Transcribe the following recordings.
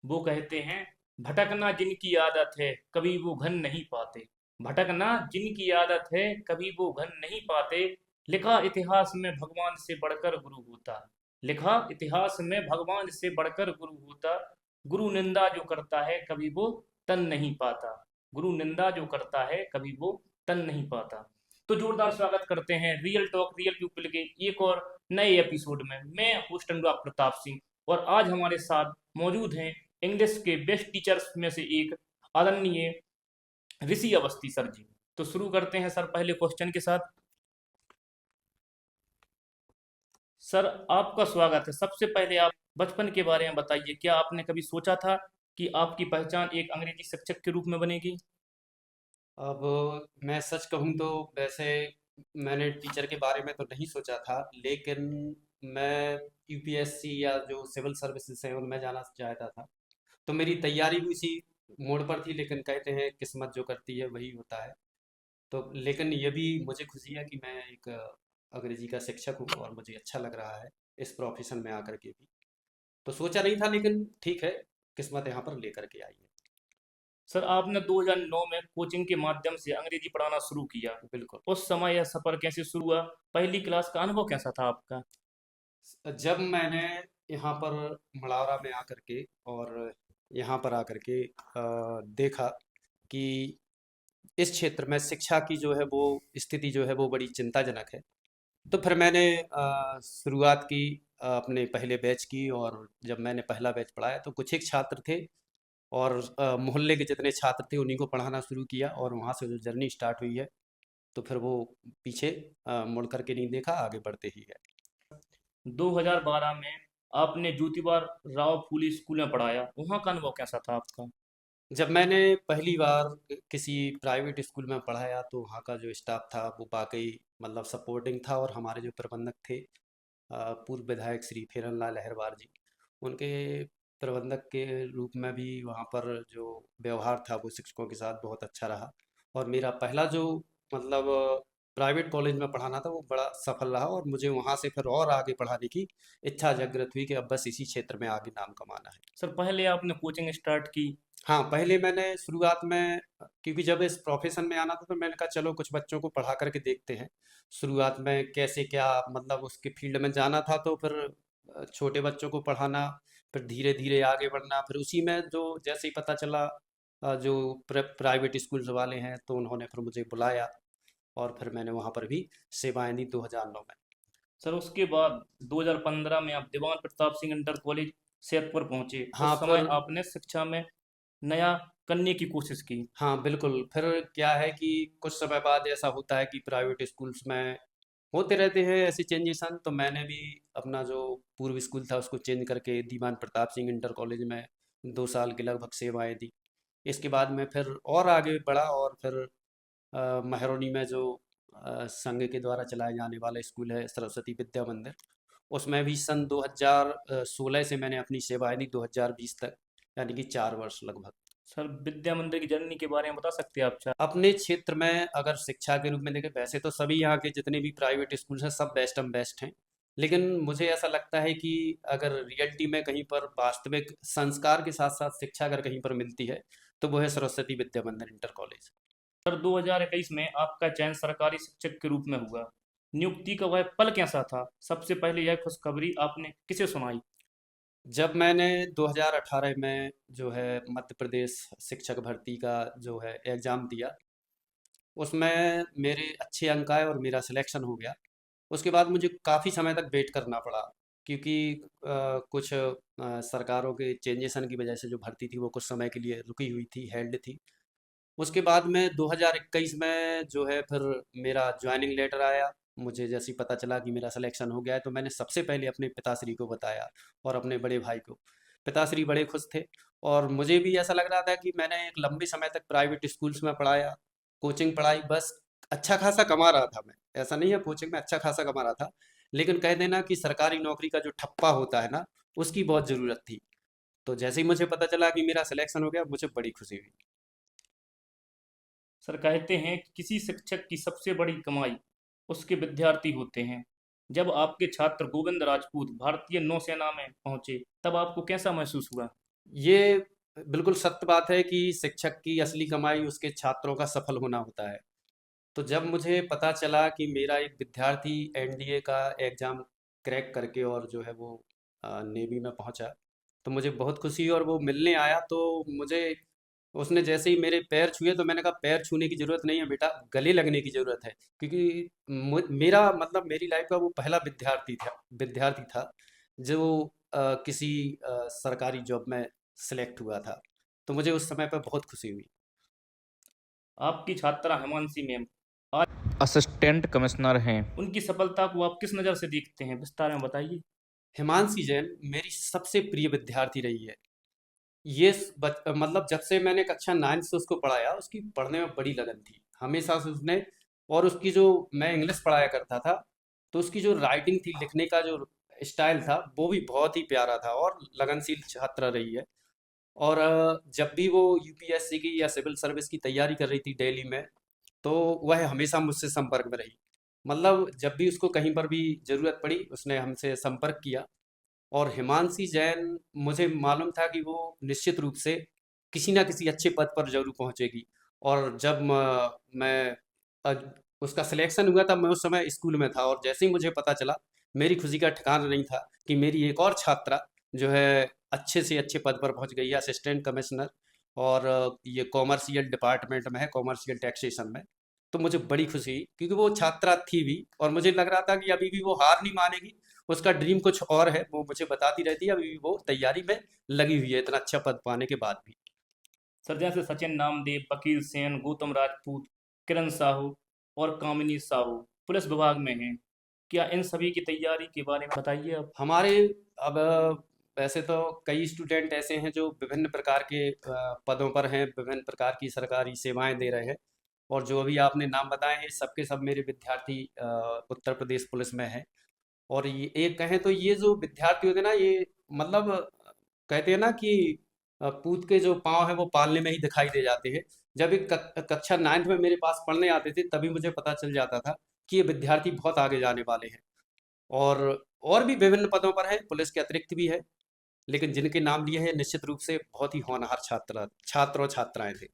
वो कहते हैं, भटकना जिनकी आदत है कभी वो घन नहीं पाते। भटकना जिनकी आदत है कभी वो घन नहीं पाते। लिखा इतिहास में भगवान से बढ़कर गुरु होता। लिखा इतिहास में भगवान से बढ़कर गुरु होता। गुरु निंदा जो करता है कभी वो तन नहीं पाता। गुरु निंदा जो करता है कभी वो तन नहीं पाता। तो जोरदार स्वागत करते हैं रियल टॉक रियल पीपल के एक और नए एपिसोड में। मैं होस्ट अनुराग प्रताप सिंह, और आज हमारे साथ मौजूद हैं इंग्लिश के बेस्ट टीचर्स में से एक आदरणीय ऋषि अवस्थी सर जी। तो शुरू करते हैं सर पहले क्वेश्चन के साथ। सर आपका स्वागत है। सबसे पहले आप बचपन के बारे में बताइए, क्या आपने कभी सोचा था कि आपकी पहचान एक अंग्रेजी शिक्षक के रूप में बनेगी? अब मैं सच कहूँ तो वैसे मैंने टीचर के बारे में तो नहीं सोचा था, लेकिन मैं यूपीएससी या जो सिविल सर्विसेज है उनमें जाना चाहता था। तो मेरी तैयारी भी उसी मोड़ पर थी, लेकिन कहते हैं किस्मत जो करती है वही होता है। तो लेकिन ये भी मुझे खुशी है कि मैं एक अंग्रेजी का शिक्षक हूँ और मुझे अच्छा लग रहा है इस प्रोफेशन में आकर के भी। तो सोचा नहीं था, लेकिन ठीक है, किस्मत यहाँ पर लेकर के आई सर आपने 2009 में कोचिंग के माध्यम से अंग्रेजी पढ़ाना शुरू किया। है। बिल्कुल। उस समय यह सफर कैसे शुरू हुआ? पहली क्लास का अनुभव कैसा था आपका? जब मैंने यहाँ पर मढ़ौरा में आकर के और यहाँ पर आकर के देखा कि इस क्षेत्र में शिक्षा की जो है वो स्थिति जो है वो बड़ी चिंताजनक है, तो फिर मैंने शुरुआत की अपने पहले बैच की। और जब मैंने पहला बैच पढ़ाया तो कुछ एक छात्र थे, और मोहल्ले के जितने छात्र थे उन्हीं को पढ़ाना शुरू किया, और वहाँ से जो जर्नी स्टार्ट हुई है तो फिर वो पीछे मुड़ कर के नहीं देखा, आगे बढ़ते ही गए। 2012 में आपने ज्योतिबा राव फूले स्कूल में पढ़ाया, वहाँ का अनुभव कैसा था आपका? जब मैंने पहली बार किसी प्राइवेट स्कूल में पढ़ाया तो वहाँ का जो स्टाफ था वो वाकई मतलब सपोर्टिंग था, और हमारे जो प्रबंधक थे पूर्व विधायक श्री फेरन लाल अहिरवार जी, उनके प्रबंधक के रूप में भी वहाँ पर जो व्यवहार था वो शिक्षकों के साथ बहुत अच्छा रहा। और मेरा पहला जो मतलब प्राइवेट कॉलेज में पढ़ाना था वो बड़ा सफल रहा, और मुझे वहाँ से फिर और आगे पढ़ाने की इच्छा जागृत हुई कि अब बस इसी क्षेत्र में आगे नाम कमाना है। सर पहले आपने कोचिंग स्टार्ट की। हाँ, पहले मैंने शुरुआत में, क्योंकि जब इस प्रोफेशन में आना था तो मैंने कहा चलो कुछ बच्चों को पढ़ा करके देखते हैं। शुरुआत में कैसे क्या मतलब उसके फील्ड में जाना था, तो फिर छोटे बच्चों को पढ़ाना, फिर धीरे धीरे आगे बढ़ना, फिर उसी में जो जैसे ही पता चला जो प्राइवेट स्कूल्स वाले हैं तो उन्होंने फिर मुझे बुलाया, और फिर मैंने वहाँ पर भी सेवाएं दी 2009 में। सर उसके बाद 2015 में आप दीवान प्रताप सिंह इंटर कॉलेज सैदपुर पहुंचे। हाँ उस समय फिर आपने शिक्षा में नया करने की कोशिश की। हाँ बिल्कुल, फिर क्या है कि कुछ समय बाद ऐसा होता है कि प्राइवेट स्कूल्स में होते रहते हैं ऐसे चेंजेसन, तो मैंने भी अपना जो पूर्व स्कूल था उसको चेंज करके दीवान प्रताप सिंह इंटर कॉलेज में 2 साल की लगभग सेवाएं दी। इसके बाद मैं फिर और आगे बढ़ा, और फिर महरौनी में जो संघ के द्वारा चलाए जाने वाला स्कूल है सरस्वती विद्या मंदिर, उसमें भी सन 2016 से मैंने अपनी सेवाएं दी 2020 तक, यानी कि 4 वर्ष लगभग। सर विद्या मंदिर की जर्नी के बारे में बता सकते हैं आप क्या? अपने क्षेत्र में अगर शिक्षा के रूप में देखें, वैसे तो सभी यहाँ के जितने भी प्राइवेट स्कूल्स हैं सब बेस्ट एम बेस्ट हैं, लेकिन मुझे ऐसा लगता है कि अगर रियलिटी में कहीं पर वास्तविक संस्कार के साथ साथ शिक्षा अगर कहीं पर मिलती है तो वो है सरस्वती विद्या मंदिर इंटर कॉलेज। सर 2021 में आपका चयन सरकारी शिक्षक के रूप में हुआ। नियुक्ति का वह पल कैसा था? सबसे पहले यह खुशखबरी आपने किसे सुनाई? जब मैंने 2018 में जो है मध्य प्रदेश शिक्षक भर्ती का जो है एग्ज़ाम दिया, उसमें मेरे अच्छे अंक आए और मेरा सिलेक्शन हो गया। उसके बाद मुझे काफ़ी समय तक वेट करना पड़ा, क्योंकि कुछ सरकारों के चेंजेसन की वजह से जो भर्ती थी वो कुछ समय के लिए रुकी हुई थी, हेल्ड थी। उसके बाद में 2021 में जो है फिर मेरा ज्वाइनिंग लेटर आया। मुझे जैसे ही पता चला कि मेरा सिलेक्शन हो गया है तो मैंने सबसे पहले अपने पिताश्री को बताया, और अपने बड़े भाई को। पिताश्री बड़े खुश थे, और मुझे भी ऐसा लग रहा था कि मैंने एक लंबे समय तक प्राइवेट स्कूल्स में पढ़ाया, कोचिंग पढ़ाई, बस अच्छा खासा कमा रहा था मैं। ऐसा नहीं है, कोचिंग में अच्छा खासा कमा रहा था, लेकिन कह देना कि सरकारी नौकरी का जो ठप्पा होता है ना, उसकी बहुत ज़रूरत थी। तो जैसे ही मुझे पता चला कि मेरा सिलेक्शन हो गया मुझे बड़ी खुशी हुई। सर कहते हैं कि किसी शिक्षक की सबसे बड़ी कमाई उसके विद्यार्थी होते हैं। जब आपके छात्र गोविंद राजपूत भारतीय नौसेना में पहुंचे, तब आपको कैसा महसूस हुआ? ये बिल्कुल सत्य बात है कि शिक्षक की असली कमाई उसके छात्रों का सफल होना होता है। तो जब मुझे पता चला कि मेरा एक विद्यार्थी एनडीए का एग्ज़ाम क्रैक करके और जो है वो नेवी में पहुंचा, तो मुझे बहुत खुशी और वो मिलने आया तो मुझे उसने जैसे ही मेरे पैर छुए तो मैंने कहा पैर छूने की ज़रूरत नहीं है बेटा, गले लगने की ज़रूरत है। क्योंकि मेरा मतलब मेरी लाइफ का वो पहला विद्यार्थी था जो किसी सरकारी जॉब में सेलेक्ट हुआ था। तो मुझे उस समय पर बहुत खुशी हुई। आपकी छात्रा हिमांशी मैम आज असिस्टेंट कमिश्नर हैं, उनकी सफलता को आप किस नज़र से देखते हैं, विस्तार में बताइए। हिमांशी जैन मेरी सबसे प्रिय विद्यार्थी रही है। ये मतलब जब से मैंने कक्षा 9 से उसको पढ़ाया, उसकी पढ़ने में बड़ी लगन थी हमेशा से उसने। और उसकी जो मैं इंग्लिश पढ़ाया करता था, तो उसकी जो राइटिंग थी, लिखने का जो स्टाइल था, वो भी बहुत ही प्यारा था और लगनशील छात्रा रही है। और जब भी वो यूपीएससी की या सिविल सर्विस की तैयारी कर रही थी दिल्ली में, तो वह हमेशा मुझसे संपर्क में रही। मतलब जब भी उसको कहीं पर भी ज़रूरत पड़ी उसने हमसे संपर्क किया। और हिमांशी जैन, मुझे मालूम था कि वो निश्चित रूप से किसी ना किसी अच्छे पद पर जरूर पहुंचेगी। और जब मैं अ, उसका सिलेक्शन हुआ तब मैं उस समय स्कूल में था और जैसे ही मुझे पता चला, मेरी खुशी का ठिकाना नहीं था कि मेरी एक और छात्रा जो है अच्छे से अच्छे पद पर पहुंच गई है, असिस्टेंट कमिश्नर। और ये कॉमर्शियल डिपार्टमेंट में है, कॉमर्शियल टैक्सेशन में। तो मुझे बड़ी खुशी हुई क्योंकि वो छात्रा थी भी और मुझे लग रहा था कि अभी भी वो हार नहीं मानेगी। उसका ड्रीम कुछ और है, वो मुझे बताती रहती है, अभी भी वो तैयारी में लगी हुई है इतना अच्छा पद पाने के बाद भी। सर जैसे सचिन नामदेव, वकील सेन, गौतम राजपूत, किरण साहू और कामिनी साहू पुलिस विभाग में हैं, क्या इन सभी की तैयारी के बारे में बताइए आप। हमारे अब वैसे तो कई स्टूडेंट ऐसे हैं जो विभिन्न प्रकार के पदों पर हैं, विभिन्न प्रकार की सरकारी सेवाएं दे रहे हैं। और जो अभी आपने नाम बताए हैं सबके सब मेरे विद्यार्थी उत्तर प्रदेश पुलिस में हैं। और ये एक कहें तो ये जो विद्यार्थी होते हैं ना, ये मतलब कहते हैं ना कि पूत के जो पाँव हैं वो पालने में ही दिखाई दे जाते हैं। जब एक कक्षा 9th में मेरे पास पढ़ने आते थे तभी मुझे पता चल जाता था कि ये विद्यार्थी बहुत आगे जाने वाले हैं। और और भी विभिन्न पदों पर हैं, पुलिस के अतिरिक्त भी है। लेकिन जिनके नाम लिए हैं निश्चित रूप से बहुत ही होनहार छात्र और छात्राएं थे।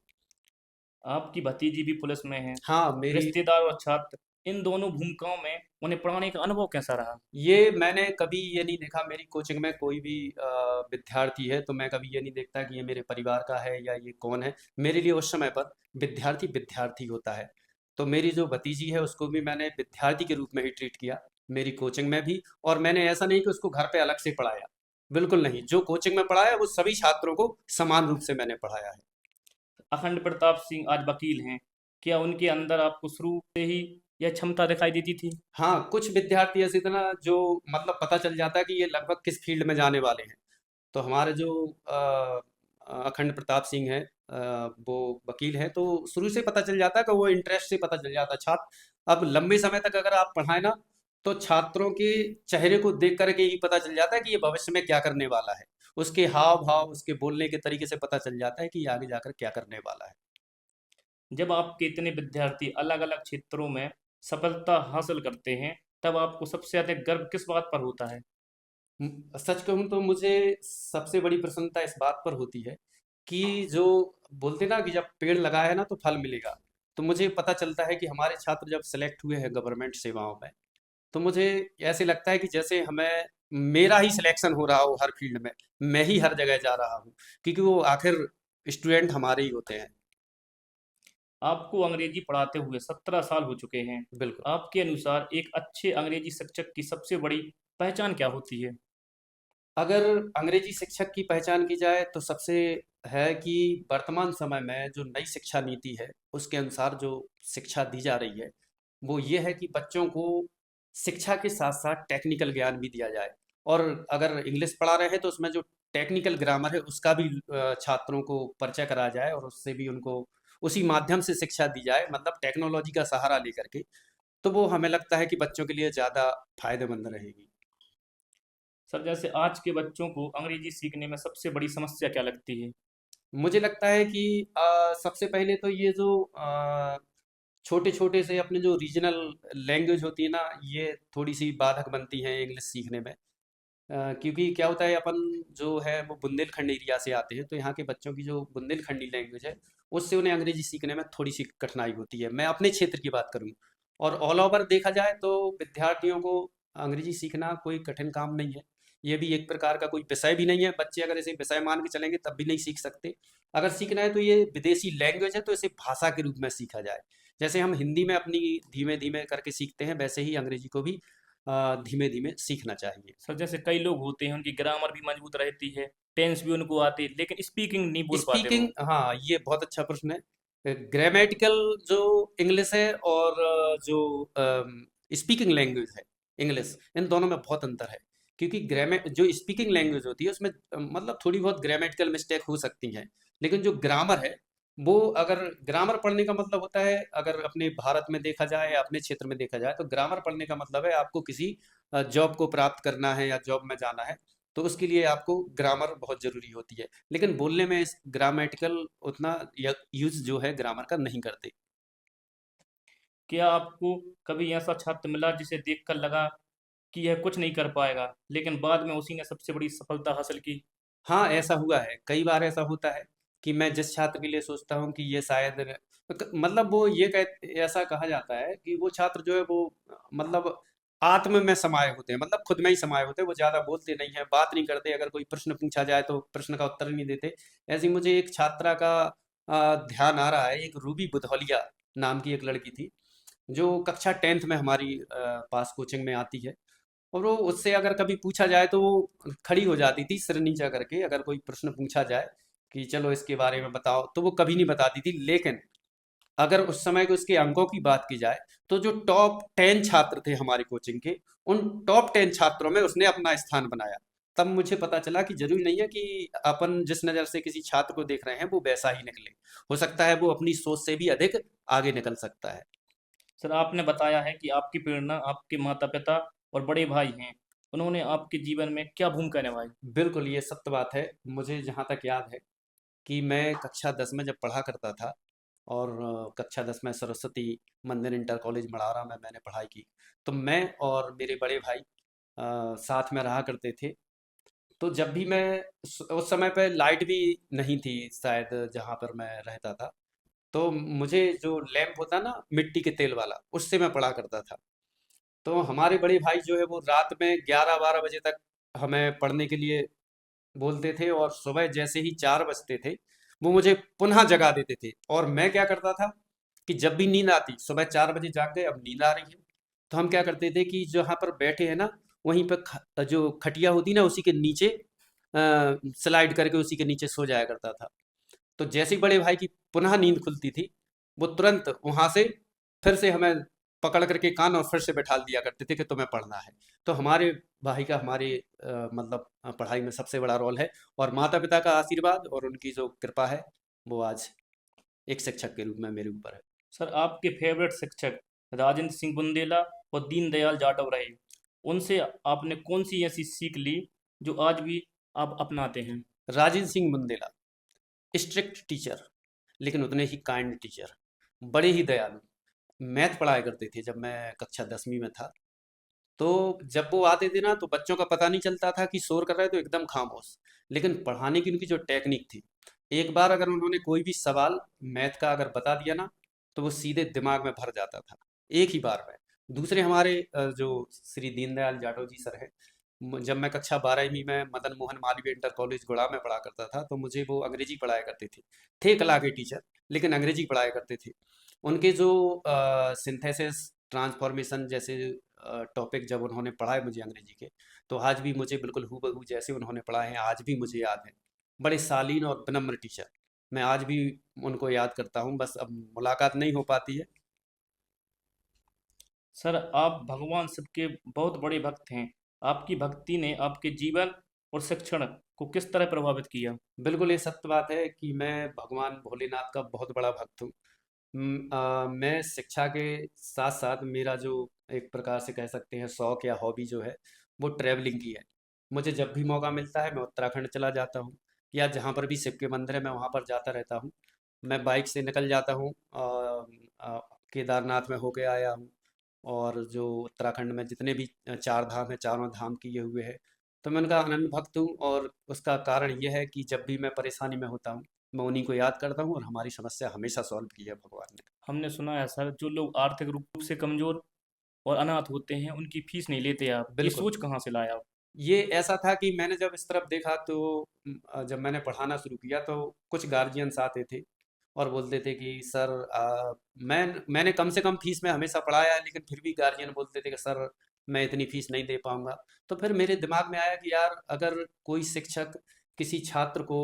आपकी भतीजी भी पुलिस में है, हाँ, मेरी रिश्तेदार और छात्र इन दोनों भूमिकाओं में उन्हें पढ़ाने का अनुभव कैसा रहा। ये मैंने कभी ये नहीं देखा, मेरी कोचिंग में कोई भी विद्यार्थी है तो मैं कभी ये नहीं देखता कि ये मेरे परिवार का है या ये कौन है। मेरे लिए उस समय पर विद्यार्थी विद्यार्थी होता है। तो मेरी जो भतीजी है उसको भी मैंने विद्यार्थी के रूप में ही ट्रीट किया, मेरी कोचिंग में भी। और मैंने ऐसा नहीं कि उसको घर पे अलग से पढ़ाया, बिल्कुल नहीं। जो कोचिंग में पढ़ाया वो सभी छात्रों को समान रूप से मैंने पढ़ाया है। अखंड प्रताप सिंह आज वकील हैं, क्या उनके अंदर आपको शुरू से ही यह क्षमता दिखाई देती थी। हाँ, कुछ विद्यार्थी ऐसे थे ना जो मतलब पता चल जाता है कि ये लगभग किस फील्ड में जाने वाले हैं। तो हमारे जो अखंड प्रताप सिंह हैं, वो वकील हैं, तो शुरू से पता चल जाता है कि वो इंटरेस्ट से पता चल जाता है। छात्र अब लंबे समय तक अगर आप पढ़ाएं ना, तो छात्रों के चेहरे को देख करके ही पता चल जाता है कि ये भविष्य में क्या करने वाला है। उसके हाव भाव, उसके बोलने के तरीके से पता चल जाता है कि ये आगे जाकर क्या करने वाला है। जब आपके इतने विद्यार्थी अलग अलग क्षेत्रों में सफलता हासिल करते हैं, तब आपको सबसे अधिक गर्व किस बात पर होता है। सच कहूँ तो मुझे सबसे बड़ी प्रसन्नता इस बात पर होती है कि जो बोलते ना कि जब पेड़ लगाया है ना तो फल मिलेगा। तो मुझे पता चलता है कि हमारे छात्र जब सेलेक्ट हुए हैं गवर्नमेंट सेवाओं में, तो मुझे ऐसे लगता है कि जैसे हमें मेरा ही सिलेक्शन हो रहा हो हर फील्ड में, मैं ही हर जगह जा रहा हूँ, क्योंकि वो आखिर स्टूडेंट हमारे ही होते हैं। आपको अंग्रेजी पढ़ाते हुए 17 साल हो चुके हैं, बिल्कुल। आपके अनुसार एक अच्छे अंग्रेजी शिक्षक की सबसे बड़ी पहचान क्या होती है। अगर अंग्रेजी शिक्षक की पहचान की जाए तो सबसे है कि वर्तमान समय में जो नई शिक्षा नीति है उसके अनुसार जो शिक्षा दी जा रही है वो ये है कि बच्चों को शिक्षा के साथ साथ टेक्निकल ज्ञान भी दिया जाए। और अगर इंग्लिश पढ़ा रहे हैं तो उसमें जो टेक्निकल ग्रामर है उसका भी छात्रों को परिचय कराया जाए और उससे भी उनको उसी माध्यम से शिक्षा दी जाए, मतलब टेक्नोलॉजी का सहारा लेकर के। तो वो हमें लगता है कि बच्चों के लिए ज़्यादा फायदेमंद रहेगी। सर जैसे आज के बच्चों को अंग्रेजी सीखने में सबसे बड़ी समस्या क्या लगती है। मुझे लगता है कि सबसे पहले तो ये जो छोटे छोटे से अपने जो रीजनल लैंग्वेज होती है ना, ये थोड़ी सी बाधक बनती हैं इंग्लिश सीखने में। क्योंकि क्या होता है, अपन जो है वो बुंदेलखंड एरिया से आते हैं, तो यहाँ के बच्चों की जो बुंदेलखंडी लैंग्वेज है, उससे उन्हें अंग्रेजी सीखने में थोड़ी सी कठिनाई होती है। मैं अपने क्षेत्र की बात करूँ, और ऑल ओवर देखा जाए तो विद्यार्थियों को अंग्रेजी सीखना कोई कठिन काम नहीं है। ये भी एक प्रकार का कोई विषय भी नहीं है। बच्चे अगर इसे विषय मान के चलेंगे तब भी नहीं सीख सकते। अगर सीखना है तो ये विदेशी लैंग्वेज है, तो इसे भाषा के रूप में सीखा जाए। जैसे हम हिंदी में अपनी धीमे धीमे करके सीखते हैं, वैसे ही अंग्रेजी को भी धीमे धीमे सीखना चाहिए। सर जैसे कई लोग होते हैं उनकी ग्रामर भी मजबूत रहती है, टेंस भी उनको आती है, लेकिन स्पीकिंग नहीं बोल पाते स्पीकिंग, वो। हाँ, ये बहुत अच्छा प्रश्न है। ग्रामेटिकल जो इंग्लिश है और जो स्पीकिंग लैंग्वेज है इंग्लिश, इन दोनों में बहुत अंतर है। क्योंकि ग्रामे जो स्पीकिंग लैंग्वेज होती है उसमें मतलब थोड़ी बहुत ग्रामेटिकल मिस्टेक हो सकती हैं, लेकिन जो ग्रामर है वो, अगर ग्रामर पढ़ने का मतलब होता है, अगर अपने भारत में देखा जाए या अपने क्षेत्र में देखा जाए, तो ग्रामर पढ़ने का मतलब है आपको किसी जॉब को प्राप्त करना है या जॉब में जाना है, तो उसके लिए आपको ग्रामर बहुत ज़रूरी होती है। लेकिन बोलने में इस ग्रामेटिकल उतना यूज़ जो है ग्रामर का नहीं करते। क्या आपको कभी ऐसा छात्र मिला जिसे देखकर लगा कि यह कुछ नहीं कर पाएगा, लेकिन बाद में उसी ने सबसे बड़ी सफलता हासिल की? हाँ, ऐसा हुआ है, कई बार ऐसा होता है कि मैं जिस छात्र के लिए सोचता हूँ कि ये शायद मतलब वो ये ऐसा कहा जाता है कि वो छात्र जो है वो मतलब आत्म में समाये होते हैं, मतलब खुद में ही समाये होते हैं। वो ज़्यादा बोलते नहीं हैं, बात नहीं करते, अगर कोई प्रश्न पूछा जाए तो प्रश्न का उत्तर नहीं देते। ऐसे ही मुझे एक छात्रा का ध्यान आ रहा है। एक रूबी बुधौलिया नाम की एक लड़की थी, जो कक्षा 10th में हमारी पास कोचिंग में आती है। और वो, उससे अगर कभी पूछा जाए तो वो खड़ी हो जाती थी सिर नीचा करके। अगर कोई प्रश्न पूछा जाए कि चलो इसके बारे में बताओ, तो वो कभी नहीं बताती थी। लेकिन अगर उस समय के उसके अंकों की बात की जाए, तो जो टॉप 10 छात्र थे हमारी कोचिंग के, उन टॉप 10 छात्रों में उसने अपना स्थान बनाया। तब मुझे पता चला कि जरूरी नहीं है कि अपन जिस नज़र से किसी छात्र को देख रहे हैं वो वैसा ही निकले। हो सकता है वो अपनी सोच से भी अधिक आगे निकल सकता है। सर आपने बताया है कि आपकी प्रेरणा आपके माता पिता और बड़े भाई हैं। उन्होंने आपके जीवन में क्या भूमिका निभाई? बिल्कुल, ये सत्य बात है। मुझे जहाँ तक याद है कि मैं कक्षा 10 में जब पढ़ा करता था, और कक्षा 10 में सरस्वती मंदिर इंटर कॉलेज मढ़ौरा में मैंने पढ़ाई की, तो मैं और मेरे बड़े भाई साथ में रहा करते थे। तो जब भी मैं उस समय पे लाइट भी नहीं थी शायद जहाँ पर मैं रहता था, तो मुझे जो लैंप होता ना मिट्टी के तेल वाला, उससे मैं पढ़ा करता था। तो हमारे बड़े भाई जो है वो रात में 11-12 बजे तक हमें पढ़ने के लिए बोलते थे, और सुबह जैसे ही 4 बजते थे वो मुझे पुनः जगा देते थे। और मैं क्या करता था कि जब भी नींद आती, सुबह 4 बजे जाग गए, अब नींद आ रही है, तो हम क्या करते थे कि जहाँ पर बैठे हैं ना, वहीं पर जो खटिया होती ना, उसी के नीचे स्लाइड करके उसी के नीचे सो जाया करता था। तो जैसे ही बड़े भाई की पुनः नींद खुलती थी, वो तुरंत वहां से फिर से हमें पकड़ करके कान और फिर से बैठा दिया करते थे कि तुम्हें पढ़ना है। तो हमारे भाई का हमारे मतलब पढ़ाई में सबसे बड़ा रोल है, और माता पिता का आशीर्वाद और उनकी जो कृपा है, वो आज एक शिक्षक के रूप में मेरे ऊपर है। सर आपके फेवरेट शिक्षक राजेंद्र सिंह बुंदेला और दीनदयाल जाटव रहे। उनसे आपने कौन सी ऐसी सीख ली जो आज भी आप अपनाते हैं? राजेंद्र सिंह बुंदेला स्ट्रिक्ट टीचर, लेकिन उतने ही काइंड टीचर, बड़े ही दयालु। मैथ पढ़ाया करते थे जब मैं कक्षा 10वीं में था। तो जब वो आते थे ना, तो बच्चों का पता नहीं चलता था कि शोर कर रहे हैं तो एकदम खामोश। लेकिन पढ़ाने की उनकी जो टेक्निक थी, एक बार अगर उन्होंने कोई भी सवाल मैथ का अगर बता दिया ना, तो वो सीधे दिमाग में भर जाता था, एक ही बार में। दूसरे हमारे जो श्री दीनदयाल जाटव जी सर हैं, जब मैं कक्षा 12वीं में मदन मोहन मालवीय इंटर कॉलेज गुड़ा में पढ़ा करता था, तो मुझे वो अंग्रेजी पढ़ाया करते थे कला के टीचर, लेकिन अंग्रेजी पढ़ाया करते थे। उनके जो सिंथेसिस ट्रांसफॉर्मेशन जैसे टॉपिक जब उन्होंने पढ़ाए मुझे अंग्रेजी के, तो आज भी मुझे बिल्कुल हूबहू जैसे उन्होंने पढ़ाए हैं आज भी मुझे याद है। बड़े शालीन और विनम्र टीचर, मैं आज भी उनको याद करता हूँ, बस अब मुलाकात नहीं हो पाती है। सर आप भगवान शिव के बहुत बड़े भक्त हैं। आपकी भक्ति ने आपके जीवन और शिक्षण को किस तरह प्रभावित किया? बिल्कुल, ये सत्य बात है कि मैं भगवान भोलेनाथ का बहुत बड़ा भक्त हूँ। मैं शिक्षा के साथ साथ मेरा जो एक प्रकार से कह सकते हैं शौक या हॉबी जो है, वो ट्रैवलिंग की है। मुझे जब भी मौका मिलता है मैं उत्तराखंड चला जाता हूँ, या जहाँ पर भी शिव के मंदिर है मैं वहाँ पर जाता रहता हूँ। मैं बाइक से निकल जाता हूँ, केदारनाथ में होके आया हूँ, और जो उत्तराखंड में जितने भी चार धाम है, चारों धाम किए हुए हैं। तो मैं उनका अनन्य भक्त हूँ, और उसका कारण ये है कि जब भी मैं परेशानी में होता हूँ, मैं उन्हीं को याद करता हूँ, और हमारी समस्या हमेशा सॉल्व की है भगवान ने। हमने सुना है सर, जो लोग आर्थिक रूप से कमजोर और अनाथ होते हैं उनकी फीस नहीं लेते आप, ये बिल्कुल। सोच कहाँ से लाए आप? ये ऐसा था कि मैंने जब इस तरफ देखा तो जब मैंने पढ़ाना शुरू किया तो कुछ गार्जियंस आते थे और बोलते थे कि सर, मैंने कम से कम फीस में हमेशा पढ़ाया है, लेकिन फिर भी गार्जियन बोलते थे कि सर, मैं इतनी फीस नहीं दे पाऊंगा। तो फिर मेरे दिमाग में आया कि यार, अगर कोई शिक्षक किसी छात्र को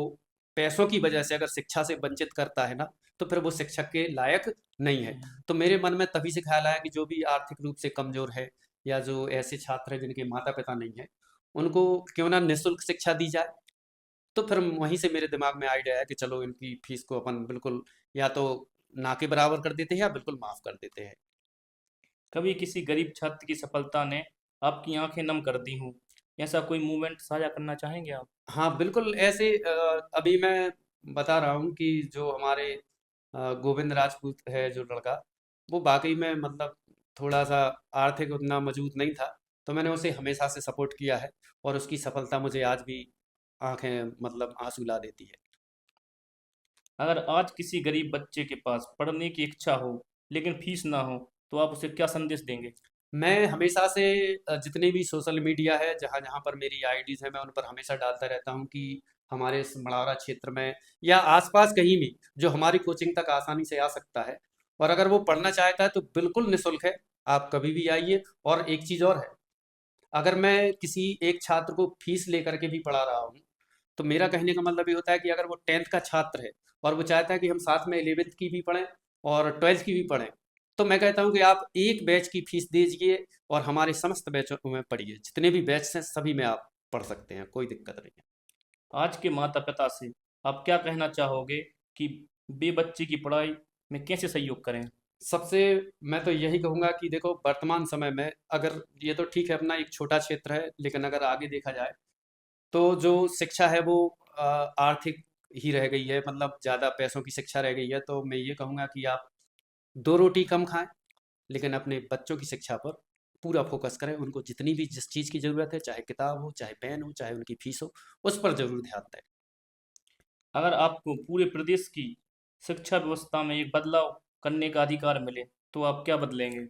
पैसों की वजह से अगर शिक्षा से वंचित करता है ना, तो फिर वो शिक्षक के लायक नहीं है। तो मेरे मन में तभी से ख्याल आया कि जो भी आर्थिक रूप से कमजोर है, या जो ऐसे छात्र हैं जिनके माता पिता नहीं है, उनको क्यों ना निःशुल्क शिक्षा दी जाए। तो फिर वहीं से मेरे दिमाग में आइडिया आया कि चलो, इनकी फीस को अपन बिल्कुल या तो ना के बराबर कर देते हैं, या बिल्कुल माफ कर देते हैं। कभी किसी गरीब छात्र की सफलता ने आपकी आंखें नम कर दी हूँ, ऐसा कोई मूवमेंट साझा करना चाहेंगे आप? हाँ, बिल्कुल ऐसे अभी मैं बता रहा हूँ कि जो हमारे गोविंद राजपूत है जो लड़का, वो वाकई में मतलब थोड़ा सा आर्थिक उतना मजबूत नहीं था। तो मैंने उसे हमेशा से सपोर्ट किया है, और उसकी सफलता मुझे आज भी आंखें मतलब आंसू ला देती है। अगर आज किसी गरीब बच्चे के पास पढ़ने की इच्छा हो लेकिन फीस ना हो, तो आप उसे क्या संदेश देंगे? मैं हमेशा से जितने भी सोशल मीडिया है, जहाँ जहाँ पर मेरी आईडीज़ है, मैं उन पर हमेशा डालता रहता हूँ कि हमारे इस मढ़ौरा क्षेत्र में या आसपास कहीं भी जो हमारी कोचिंग तक आसानी से आ सकता है, और अगर वो पढ़ना चाहता है तो बिल्कुल निःशुल्क है। आप कभी भी आइए। और एक चीज़ और है, अगर मैं किसी एक छात्र को फीस लेकर के भी पढ़ा रहा हूँ, तो मेरा कहने का मतलब ये होता है कि अगर वो 10th का छात्र है और वो चाहता है कि हम साथ में 11th की भी पढ़ें और 12th की भी पढ़ें, तो मैं कहता हूँ कि आप एक बैच की फीस दीजिए और हमारे समस्त बैचों में पढ़िए। जितने भी बैच हैं सभी में आप पढ़ सकते हैं, कोई दिक्कत नहीं है। आज के माता पिता से आप क्या कहना चाहोगे कि बे बच्चे की पढ़ाई में कैसे सहयोग करें? सबसे मैं तो यही कहूँगा कि देखो, वर्तमान समय में अगर ये तो ठीक है, अपना एक छोटा क्षेत्र है, लेकिन अगर आगे देखा जाए तो जो शिक्षा है वो आर्थिक ही रह गई है, मतलब ज़्यादा पैसों की शिक्षा रह गई है। तो मैं ये कहूँगा कि आप दो रोटी कम खाएं, लेकिन अपने बच्चों की शिक्षा पर पूरा फोकस करें। उनको जितनी भी जिस चीज़ की ज़रूरत है, चाहे किताब हो, चाहे पेन हो, चाहे उनकी फीस हो, उस पर ज़रूर ध्यान दें। अगर आपको पूरे प्रदेश की शिक्षा व्यवस्था में एक बदलाव करने का अधिकार मिले, तो आप क्या बदलेंगे?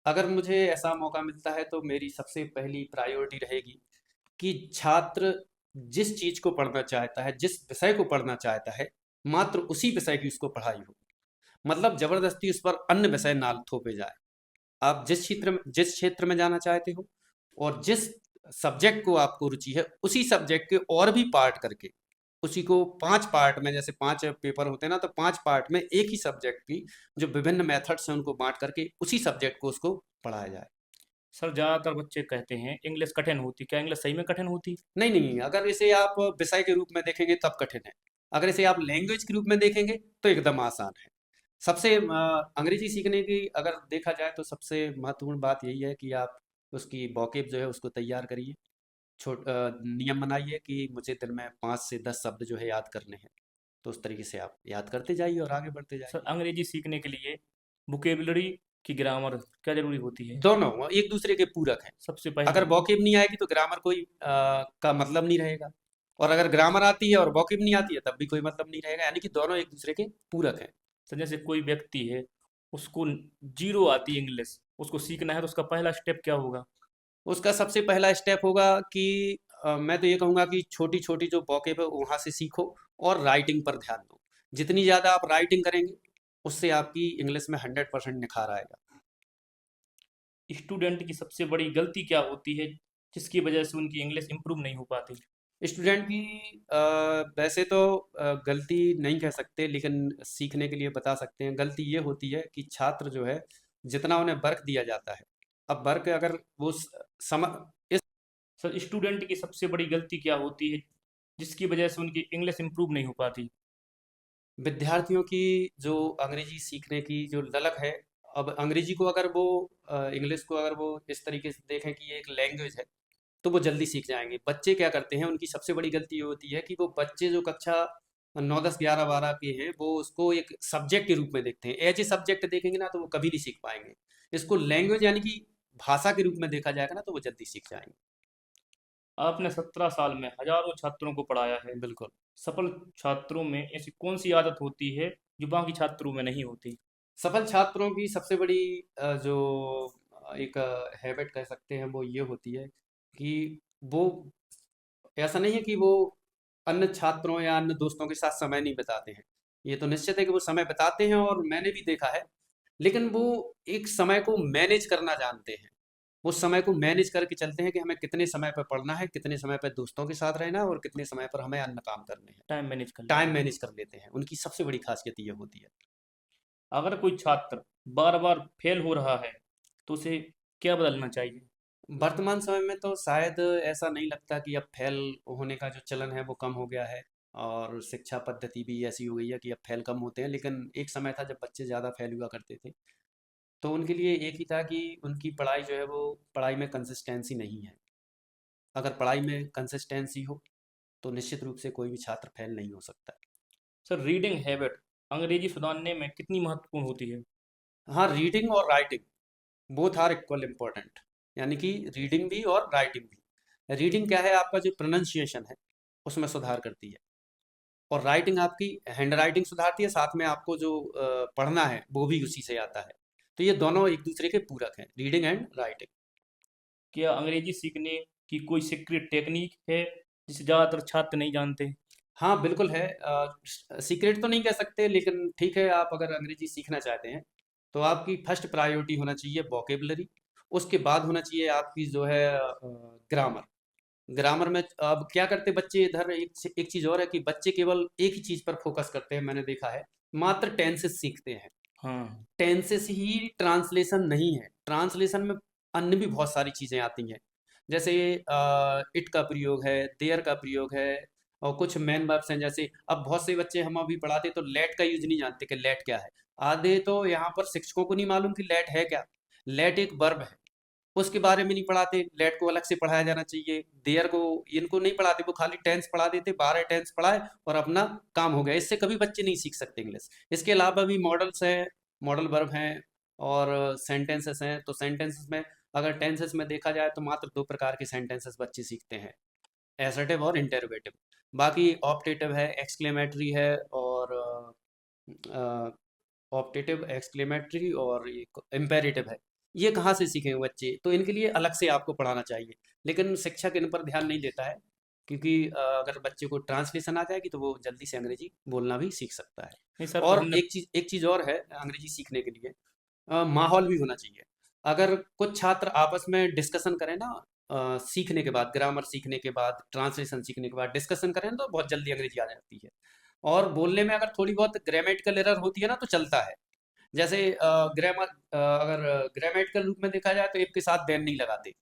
अगर मुझे ऐसा मौका मिलता है तो मेरी सबसे पहली प्रायोरिटी रहेगी कि छात्र जिस चीज़ को पढ़ना चाहता है, जिस विषय को पढ़ना चाहता है, मात्र उसी विषय की उसको पढ़ाई हो। मतलब ज़बरदस्ती उस पर अन्य विषय ना थोपे जाए। आप जिस क्षेत्र में जाना चाहते हो, और जिस सब्जेक्ट को आपको रुचि है, उसी सब्जेक्ट के और भी पार्ट करके उसी को 5 पार्ट में, जैसे 5 पेपर होते हैं ना, तो 5 पार्ट में एक ही सब्जेक्ट की जो विभिन्न मेथड्स हैं उनको बाँट करके उसी सब्जेक्ट को उसको पढ़ाया जाए। सर, ज़्यादातर बच्चे कहते हैं इंग्लिश कठिन होती, क्या इंग्लिश सही में कठिन होती? नहीं, नहीं, अगर इसे आप विषय के रूप में देखेंगे तब कठिन है। अगर इसे आप लैंग्वेज के रूप में देखेंगे तो एकदम आसान है। सबसे अंग्रेजी सीखने की अगर देखा जाए तो सबसे महत्वपूर्ण बात यही है कि आप उसकी वोकैब जो है उसको तैयार करिए। नियम बनाइए कि मुझे दिन में 5 से 10 शब्द जो है याद करने हैं। तो उस तरीके से आप याद करते जाइए और आगे बढ़ते सर, जाइए। अंग्रेजी सीखने के लिए वोकेबलरी की ग्रामर क्या ज़रूरी होती है? दोनों एक दूसरे के पूरक हैं। सबसे अगर पहले वोकैब नहीं आएगी तो ग्रामर कोई का मतलब नहीं रहेगा, और अगर ग्रामर आती है और वोकैब नहीं आती है तब भी कोई मतलब नहीं रहेगा, यानी कि दोनों एक दूसरे के पूरक हैं। सर, जैसे कोई व्यक्ति है, उसको जीरो आती है इंग्लिश, उसको सीखना है, तो उसका पहला स्टेप क्या होगा? उसका सबसे पहला स्टेप होगा कि मैं तो ये कहूँगा कि छोटी-छोटी जो वोकैब है वहाँ से सीखो, और राइटिंग पर ध्यान दो। जितनी ज़्यादा आप राइटिंग करेंगे, उससे आपकी इंग्लिश में 100% निखार आएगा। स्टूडेंट की सबसे बड़ी गलती क्या होती है जिसकी वजह से उनकी इंग्लिश इंप्रूव नहीं हो पाती? स्टूडेंट की अ, वैसे तो गलती नहीं कह सकते, लेकिन सीखने के लिए बता सकते हैं। गलती ये होती है कि छात्र जो है, जितना उन्हें वर्क दिया जाता है, अब वर्क अगर वो सम इस सर, स्टूडेंट की सबसे बड़ी गलती क्या होती है जिसकी वजह से उनकी इंग्लिश इंप्रूव नहीं हो पाती? विद्यार्थियों की जो अंग्रेजी सीखने की जो ललक है, अब अंग्रेजी को अगर वो इंग्लिश को अगर वो इस तरीके से देखें कि ये एक लैंग्वेज है, तो वो जल्दी सीख जाएंगे। बच्चे क्या करते हैं, उनकी सबसे बड़ी गलती ये होती है कि वो बच्चे जो कक्षा 9 10 11 12 के हैं, वो उसको एक सब्जेक्ट के रूप में देखते हैं। एज ए सब्जेक्ट देखेंगे ना तो वो कभी नहीं सीख पाएंगे। इसको लैंग्वेज यानी कि भाषा के रूप में देखा जाएगा ना, तो वो जल्दी सीख जाएंगे। आपने 17 साल में हजारों छात्रों को पढ़ाया है। बिल्कुल। सफल छात्रों में ऐसी कौन सी आदत होती है जो बाकी छात्रों में नहीं होती? सफल छात्रों की सबसे बड़ी जो एक हैबिट कह सकते हैं वो ये होती है कि वो ऐसा नहीं है कि वो अन्य छात्रों या अन्य दोस्तों के साथ समय नहीं बिताते हैं। ये तो निश्चित है कि वो समय बिताते हैं और मैंने भी देखा है। लेकिन वो एक समय को मैनेज करना जानते हैं। उस समय को मैनेज करके चलते हैं कि हमें कितने समय पर पढ़ना है, कितने समय पर दोस्तों के साथ रहना है और कितने समय पर हमें अन्य काम करने हैं। टाइम मैनेज कर टाइम लेते हैं। मैनेज कर लेते हैं। उनकी सबसे बड़ी खासियत ये होती है। अगर कोई छात्र बार बार फेल हो रहा है तो उसे क्या बदलना चाहिए? वर्तमान समय में तो शायद ऐसा नहीं लगता कि अब फेल होने का जो चलन है वो कम हो गया है और शिक्षा पद्धति भी ऐसी हो गई है कि अब फेल कम होते हैं। लेकिन एक समय था जब बच्चे ज़्यादा फेल हुआ करते थे। तो उनके लिए एक ही था कि उनकी पढ़ाई जो है वो पढ़ाई में कंसिस्टेंसी नहीं है। अगर पढ़ाई में कंसिस्टेंसी हो तो निश्चित रूप से कोई भी छात्र फेल नहीं हो सकता। सर, रीडिंग हैबिट अंग्रेजी सुधारने में कितनी महत्वपूर्ण होती है? हाँ, रीडिंग और writing both are equal important. यानी कि रीडिंग भी और राइटिंग भी। रीडिंग क्या है, आपका जो प्रोनाउंसिएशन है उसमें सुधार करती है और राइटिंग आपकी हैंड राइटिंग सुधारती है। साथ में आपको जो पढ़ना है वो भी उसी से आता है। तो ये दोनों एक दूसरे के पूरक हैं, रीडिंग एंड राइटिंग। क्या अंग्रेजी सीखने की कोई सीक्रेट टेक्निक है जिसे ज़्यादातर छात्र नहीं जानते? हाँ बिल्कुल है। सीक्रेट तो नहीं कह सकते लेकिन ठीक है, आप अगर अंग्रेजी सीखना चाहते हैं तो आपकी फर्स्ट प्रायोरिटी होना चाहिए वोकेबलरी। उसके बाद होना चाहिए आपकी जो है ग्रामर। ग्रामर में अब क्या करते बच्चे इधर, एक चीज़ और है कि बच्चे केवल एक ही चीज़ पर फोकस करते हैं, मैंने देखा है। मात्र टेंसेस सीखते हैं। हाँ। टेंसेस ही ट्रांसलेशन नहीं है। ट्रांसलेशन में अन्य भी बहुत सारी चीज़ें आती हैं। जैसे इट का प्रयोग है, देयर का प्रयोग है और कुछ मेन वर्ब्स हैं। जैसे अब बहुत से बच्चे हम अभी पढ़ाते तो लेट का यूज नहीं जानते कि लेट क्या है। आधे तो यहाँ पर शिक्षकों को नहीं मालूम कि लेट है क्या। लेट एक वर्ब है, उसके बारे में नहीं पढ़ाते। लेट को अलग से पढ़ाया जाना चाहिए। देयर को इनको नहीं पढ़ाते, वो खाली टेंस पढ़ा देते। 12 टेंस पढ़ाए और अपना काम हो गया। इससे कभी बच्चे नहीं सीख सकते इंग्लिश। इसके अलावा भी मॉडल्स हैं, मॉडल वर्ब हैं और सेंटेंसेस हैं। तो सेंटेंसेस में अगर टेंसेस में देखा जाए तो मात्र दो प्रकार के सेंटेंसेस बच्चे सीखते हैं, एसर्टिव और इंटरोगेटिव। बाकी ऑप्टेटिव है, एक्सक्लेमेटरी है और ऑप्टेटिव, एक्सक्लेमेटरी और इम्पेरेटिव है। ये कहाँ से सीखेंगे बच्चे? तो इनके लिए अलग से आपको पढ़ाना चाहिए। लेकिन शिक्षक इन पर ध्यान नहीं देता है क्योंकि अगर बच्चे को ट्रांसलेशन आ जाएगी तो वो जल्दी से अंग्रेजी बोलना भी सीख सकता है। नहीं सर, तो और हमने एक चीज़ और है अंग्रेजी सीखने के लिए, माहौल भी होना चाहिए। अगर कुछ छात्र आपस में डिस्कशन करें ना, सीखने के बाद, ग्रामर सीखने के बाद, ट्रांसलेशन सीखने के बाद डिस्कशन करें तो बहुत जल्दी अंग्रेजी आ जाती है। और बोलने में अगर थोड़ी बहुत ग्रामेटिकल एरर होती है ना तो चलता है। जैसे अगर ग्रामेटिकल रूप में देखा जाए तो इफ के साथ देन नहीं लगाते।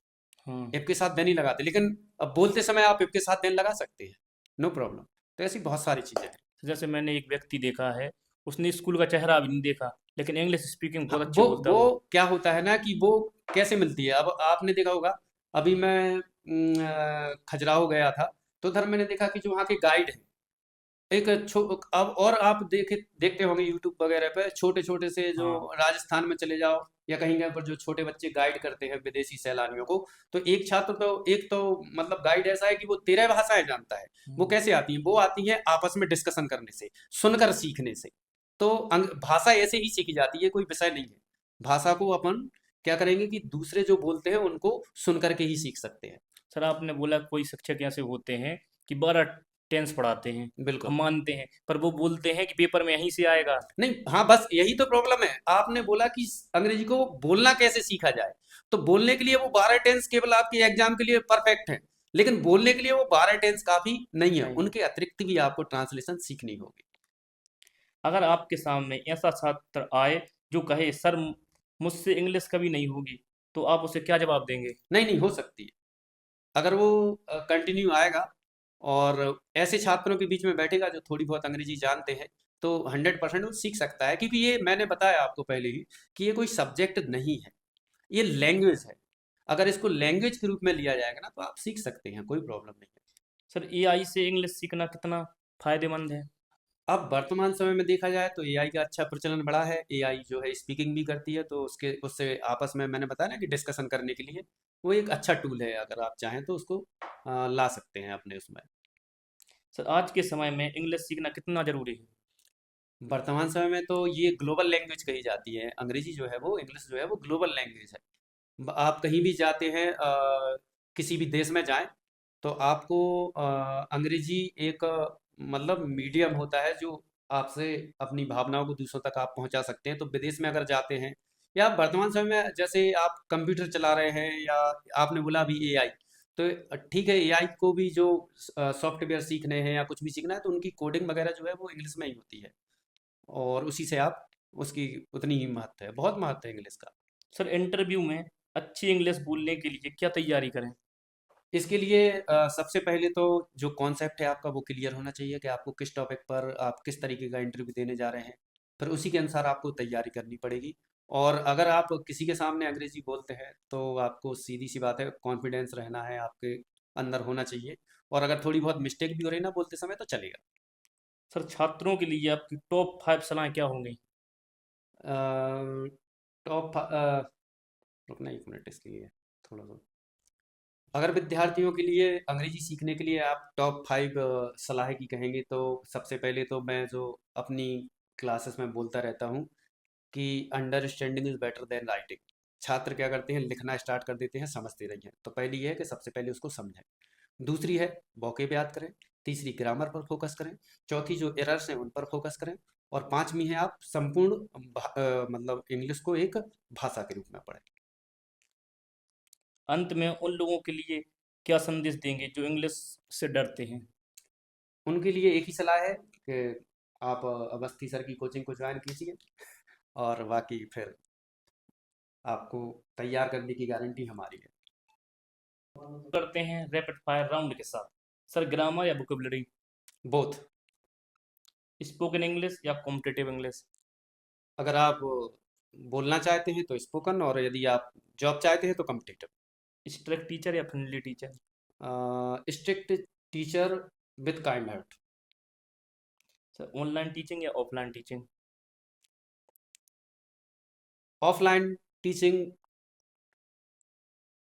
हाँ। इफ के साथ देन नहीं लगाते, लेकिन अब बोलते समय आप इफ के साथ देन लगा सकते हैं, नो प्रॉब्लम। तो ऐसी बहुत सारी चीज़ें हैं। जैसे मैंने एक व्यक्ति देखा है, उसने स्कूल का चेहरा भी नहीं देखा, लेकिन इंग्लिश स्पीकिंग हाँ, बहुत अच्छी बोलता वो है वो। क्या होता है ना कि वो कैसे मिलती है। अब आपने देखा होगा, अभी मैं खजुराहो गया था तो उधर मैंने देखा कि जो वहाँ के गाइड हैं, एक छो अब और आप देखते होंगे यूट्यूब वगैरह पे छोटे छोटे से जो हाँ। राजस्थान में चले जाओ या कहीं कहीं पर जो छोटे बच्चे गाइड करते हैं विदेशी सैलानियों को। तो एक तो मतलब गाइड ऐसा है कि वो 13 भाषाएं जानता है। वो हम्म। कैसे आती हैं? वो आती हैं आपस में डिस्कशन करने से, सुनकर सीखने से। तो भाषा ऐसे ही सीखी जाती है, कोई विषय नहीं है। भाषा को अपन क्या करेंगे कि दूसरे जो बोलते हैं उनको सुन करके ही सीख सकते हैं। सर, आपने बोला कोई शिक्षक ऐसे होते हैं कि 12 टेंस पढ़ाते हैं। बिल्कुल। हम मानते हैं, पर वो बोलते हैं कि पेपर में यहीं से आएगा। नहीं, हाँ, बस यही तो प्रॉब्लम है। आपने बोला कि अंग्रेजी को बोलना कैसे सीखा जाए। तो बोलने के लिए वो 12 टेंस केवल आपके एग्जाम के लिए परफेक्ट है, लेकिन बोलने के लिए वो 12 टेंस काफी नहीं है। नहीं। उनके अतिरिक्त भी आपको ट्रांसलेशन सीखनी होगी। अगर आपके सामने ऐसा छात्र आए जो कहे सर मुझसे इंग्लिश कभी नहीं होगी, तो आप उसे क्या जवाब देंगे? नहीं, नहीं हो सकती है। अगर वो कंटिन्यू आएगा और ऐसे छात्रों के बीच में बैठेगा जो थोड़ी बहुत अंग्रेजी जानते हैं तो 100% वो सीख सकता है। क्योंकि ये मैंने बताया आपको पहले ही कि ये कोई सब्जेक्ट नहीं है, ये लैंग्वेज है। अगर इसको लैंग्वेज के रूप में लिया जाएगा ना तो आप सीख सकते हैं, कोई प्रॉब्लम नहीं है। सर, एआई से इंग्लिश सीखना कितना फायदेमंद है? अब वर्तमान समय में देखा जाए तो एआई का अच्छा प्रचलन बढ़ा है। एआई जो है स्पीकिंग भी करती है, तो उसके उससे आपस में मैंने बताया ना कि डिस्कशन करने के लिए वो एक अच्छा टूल है, अगर आप चाहें तो उसको ला सकते हैं अपने उसमें। सर आज के समय में इंग्लिश सीखना कितना ज़रूरी है? वर्तमान समय में तो ये ग्लोबल लैंग्वेज कही जाती है, अंग्रेजी जो है वो, इंग्लिश जो है वो ग्लोबल लैंग्वेज है। आप कहीं भी जाते हैं, किसी भी देश में जाएं, तो आपको अंग्रेजी एक मतलब मीडियम होता है जो आपसे अपनी भावनाओं को दूसरों तक आप पहुंचा सकते हैं। तो विदेश में अगर जाते हैं, या वर्तमान समय में जैसे आप कंप्यूटर चला रहे हैं, या आपने बोला अभी एआई, तो ठीक है, एआई को भी जो सॉफ्टवेयर सीखने हैं या कुछ भी सीखना है, तो उनकी कोडिंग वगैरह जो है वो इंग्लिश में ही होती है, और उसी से आप उसकी उतनी ही महत्व है, बहुत महत्व है इंग्लिश का। सर इंटरव्यू में अच्छी इंग्लिश बोलने के लिए क्या तैयारी करें? इसके लिए सबसे पहले तो जो कॉन्सेप्ट है आपका वो क्लियर होना चाहिए कि आपको किस टॉपिक पर आप किस तरीके का इंटरव्यू देने जा रहे हैं। फिर उसी के अनुसार आपको तैयारी करनी पड़ेगी। और अगर आप किसी के सामने अंग्रेजी बोलते हैं, तो आपको सीधी सी बात है, कॉन्फिडेंस रहना है आपके अंदर, होना चाहिए। और अगर थोड़ी बहुत मिस्टेक भी हो रही ना बोलते समय, तो चलेगा। सर छात्रों के लिए आपकी टॉप 5 सलाह क्या होंगी? टॉप रुकना एक मिनट, इसके लिए थोड़ा सा, अगर विद्यार्थियों के लिए अंग्रेजी सीखने के लिए आप टॉप 5 सलाह की कहेंगे, तो सबसे पहले तो मैं जो अपनी क्लासेस में बोलता रहता हूँ कि understanding is better than writing. छात्र क्या करते हैं, लिखना स्टार्ट कर देते हैं, समझते नहीं हैं। तो पहली ये है कि सबसे पहले उसको समझें। दूसरी है, वोकैब याद करें। तीसरी, ग्रामर पर फोकस करें। चौथी, जो एरर्स हैं उन पर फोकस करें। और पांचवी है, आप संपूर्ण मतलब इंग्लिश को एक भाषा के रूप में पढ़ें। अंत में उन लोगों के लिए क्या संदेश देंगे जो इंग्लिश से डरते हैं? उनके लिए एक ही सलाह है कि आप अवस्थी सर की कोचिंग को ज्वाइन कीजिए, और बाकी फिर आपको तैयार करने की गारंटी हमारी है। करते हैं रैपिड फायर राउंड के साथ। सर ग्रामर या वोकेबलरी? बोथ। स्पोकन इंग्लिश या कॉम्पिटिटिव इंग्लिश? अगर आप बोलना चाहते हैं तो स्पोकन, और यदि आप जॉब चाहते हैं तो कम्पिटिटिव। स्ट्रिक्ट टीचर या friendly teacher? Strict teacher with kind heart. Sir online teaching या ऑफलाइन टीचिंग? ऑफलाइन टीचिंग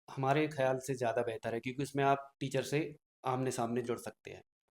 हमारे ख्याल से ज़्यादा बेहतर है, क्योंकि उसमें आप टीचर से आमने सामने जुड़ सकते हैं।